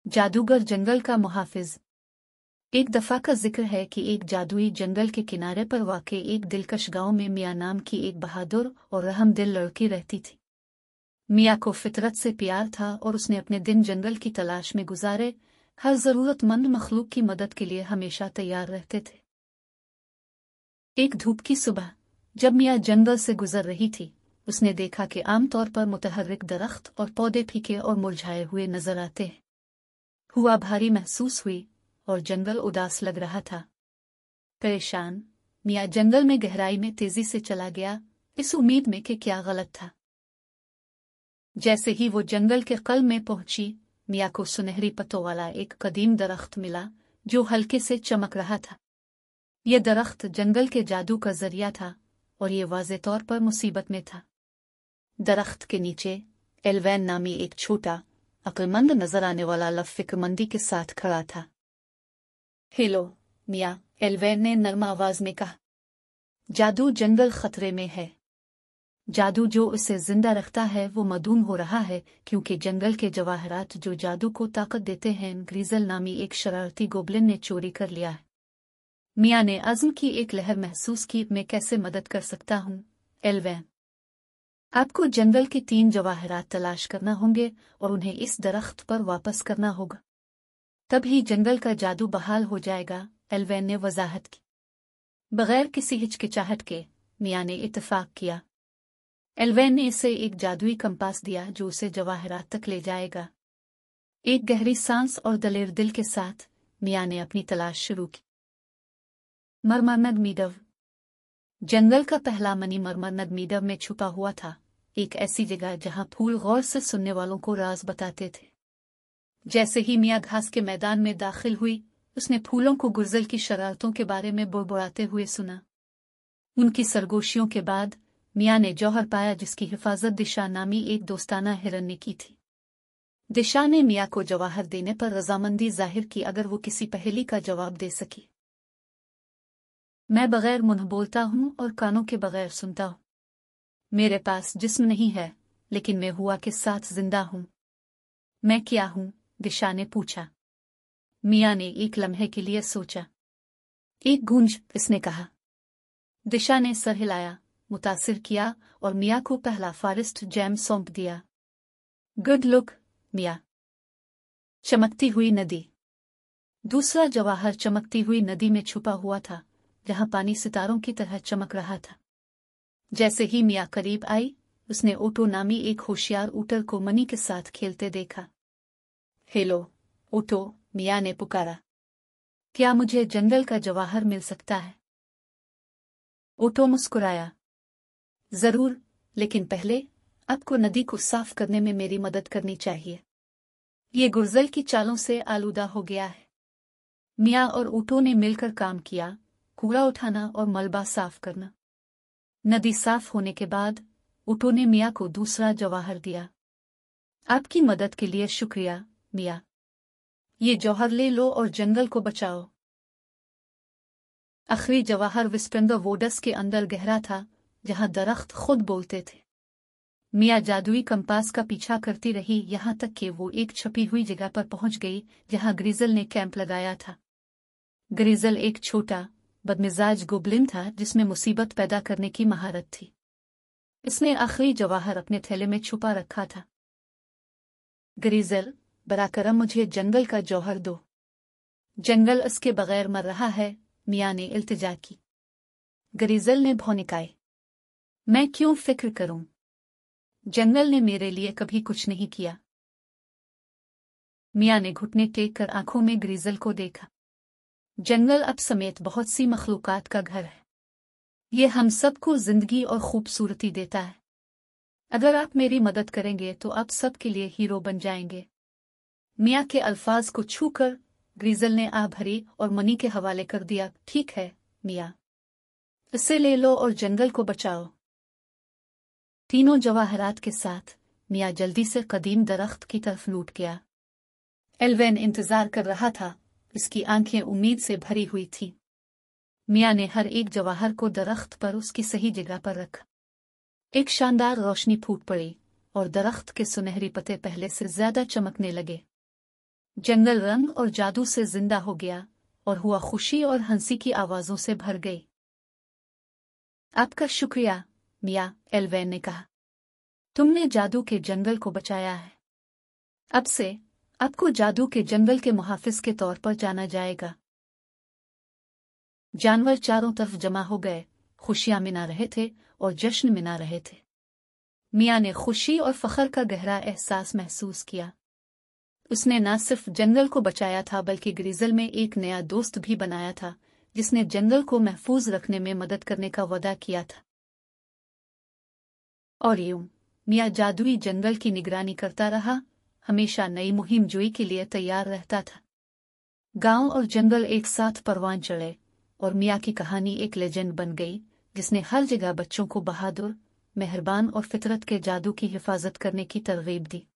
जादूगर जंगल का मुहाफिज। एक दफा का जिक्र है कि एक जादुई जंगल के किनारे पर वाक़े एक दिलकश गांव में मियाँ नाम की एक बहादुर और रहमदिल लड़की रहती थी। मियाँ को फितरत से प्यार था और उसने अपने दिन जंगल की तलाश में गुजारे, हर ज़रूरतमंद मखलूक की मदद के लिए हमेशा तैयार रहते थे। एक धूप की सुबह जब मियाँ जंगल से गुजर रही थी, उसने देखा कि आमतौर पर मुतहर्रिक दरख्त और पौधे फीके और मुरझाए हुए नजर आते हैं। हुआ भारी महसूस हुई और जंगल उदास लग रहा था। परेशान मियाँ जंगल में गहराई में तेजी से चला गया, इस उम्मीद में कि क्या गलत था। जैसे ही वो जंगल के कल्ब में पहुंची, मियाँ को सुनहरी पत्तों वाला एक कदीम दरख्त मिला जो हल्के से चमक रहा था। यह दरख्त जंगल के जादू का जरिया था और ये वाज़े तौर पर मुसीबत में था। दरख्त के नीचे एल्वैन नामी एक छोटा अक्लमंद नजर आने वाला लफ फिक्रमंदी के साथ खड़ा था। हेलो मियाँ, एल्वैन ने नर्म आवाज में कहा। जादू जंगल खतरे में है। जादू जो उसे जिंदा रखता है वो मदूम हो रहा है, क्योंकि जंगल के जवाहरात जो जादू को ताकत देते हैं ग्रीजल नामी एक शरारती गोबलिन ने चोरी कर लिया है। मियाँ ने अज़्म की एक लहर महसूस की। मैं कैसे मदद कर सकता हूँ एल्वैन? आपको जंगल के 3 जवाहरात तलाश करना होंगे और उन्हें इस दरख्त पर वापस करना होगा, तभी जंगल का जादू बहाल हो जाएगा, एल्वैन ने वजाहत की। बगैर किसी हिचकिचाहट के मियाँ ने इत्तेफाक किया। एल्वैन ने इसे एक जादुई कंपास दिया जो उसे जवाहरात तक ले जाएगा। एक गहरी सांस और दलेर दिल के साथ मियाँ ने अपनी तलाश शुरू की। मरमरनद मीडव। जंगल का पहला मनी मरमरनद मीडव में छुपा हुआ था, एक ऐसी जगह जहां फूल गौर से सुनने वालों को राज बताते थे। जैसे ही मियाँ घास के मैदान में दाखिल हुई, उसने फूलों को गुर्जल की शरारतों के बारे में बुड़बुड़ाते हुए सुना। उनकी सरगोशियों के बाद मियाँ ने जौहर पाया जिसकी हिफाजत दिशा नामी एक दोस्ताना हिरन ने की थी। दिशा ने मियाँ को जवाहर देने पर रजामंदी जाहिर की अगर वो किसी पहेली का जवाब दे सकी। मैं बगैर मुंह बोलता हूँ और कानों के बगैर सुनता हूँ। मेरे पास जिस्म नहीं है, लेकिन मैं हुआ के साथ जिंदा हूँ। मैं क्या हूँ? दिशा ने पूछा। मियाँ ने एक लम्हे के लिए सोचा। एक गूंज, इसने कहा। दिशा ने सर हिलाया, मुतासिर किया और मियाँ को पहला फारिस्ट जैम सौंप दिया। गुड लुक मियाँ। चमकती हुई नदी। दूसरा जवाहर चमकती हुई नदी में छुपा हुआ था, जहां पानी सितारों की तरह चमक रहा था। जैसे ही मियाँ करीब आई, उसने ओटो नामी एक होशियार ऊटर को मनी के साथ खेलते देखा। हेलो ओटो, मियाँ ने पुकारा। क्या मुझे जंगल का जवाहर मिल सकता है? ओटो मुस्कुराया। जरूर, लेकिन पहले आपको नदी को साफ करने में मेरी मदद करनी चाहिए। ये गुर्जल की चालों से आलूदा हो गया है। मियाँ और ओटो ने मिलकर काम किया, कूड़ा उठाना और मलबा साफ करना। नदी साफ होने के बाद ओटो ने मियाँ को दूसरा जवाहर दिया। आपकी मदद के लिए शुक्रिया मियाँ। ये जौहर ले लो और जंगल को बचाओ। आखिरी जवाहर विस्पेंदर वोडस के अंदर गहरा था, जहां दरख्त खुद बोलते थे। मियाँ जादुई कंपास का पीछा करती रही यहां तक कि वो एक छपी हुई जगह पर पहुंच गई जहां ग्रीजल ने कैंप लगाया था। ग्रीजल एक छोटा बदमिजाज गोबलिन था जिसमें मुसीबत पैदा करने की महारत थी। इसने आखिरी जवाहर अपने थैले में छुपा रखा था। ग्रीजल, बराकरम मुझे जंगल का जौहर दो। जंगल इसके बगैर मर रहा है, मियाँ ने इल्तिजा की। ग्रीजल ने भौंकाई। मैं क्यों फिक्र करूं? जंगल ने मेरे लिए कभी कुछ नहीं किया। मियाँ ने घुटने टेक कर आंखों में ग्रीजल को देखा। जंगल अब समेत बहुत सी मखलूकात का घर है। ये हम सबको जिंदगी और खूबसूरती देता है। अगर आप मेरी मदद करेंगे तो आप सब के लिए हीरो बन जाएंगे। मियाँ के अल्फाज को छूकर ग्रीजल ने आह भरी और मनी के हवाले कर दिया। ठीक है मियाँ, इसे ले लो और जंगल को बचाओ। तीनों जवाहरात के साथ मियाँ जल्दी से कदीम दरख्त की तरफ लूट गया। एल्वैन इंतजार कर रहा था, इसकी आंखें उम्मीद से भरी हुई थीं। मियाँ ने हर एक जवाहर को दरख्त पर उसकी सही जगह पर रखा। एक शानदार रोशनी फूट पड़ी और दरख्त के सुनहरी पत्ते पहले से ज्यादा चमकने लगे। जंगल रंग और जादू से जिंदा हो गया और हुआ खुशी और हंसी की आवाजों से भर गई। आपका शुक्रिया, मियाँ, एल्वेन ने कहा। तुमने जादू के जंगल को बचाया है। अब से आपको जादू के जंगल के मुहाफिज के तौर पर जाना जाएगा। जानवर चारों तरफ जमा हो गए, खुशियां मना रहे थे और जश्न मना रहे थे। मियाँ ने खुशी और फख्र का गहरा एहसास महसूस किया। उसने न सिर्फ जंगल को बचाया था बल्कि ग्रिजल में एक नया दोस्त भी बनाया था जिसने जंगल को महफूज रखने में मदद करने का वादा किया था। और यूं मियाँ जादुई जंगल की निगरानी करता रहा, हमेशा नई मुहिम जोई के लिए तैयार रहता था। गांव और जंगल एक साथ परवान चढ़े और मियाँ की कहानी एक लेजेंड बन गई जिसने हर जगह बच्चों को बहादुर, मेहरबान और फितरत के जादू की हिफाजत करने की तरगीब दी।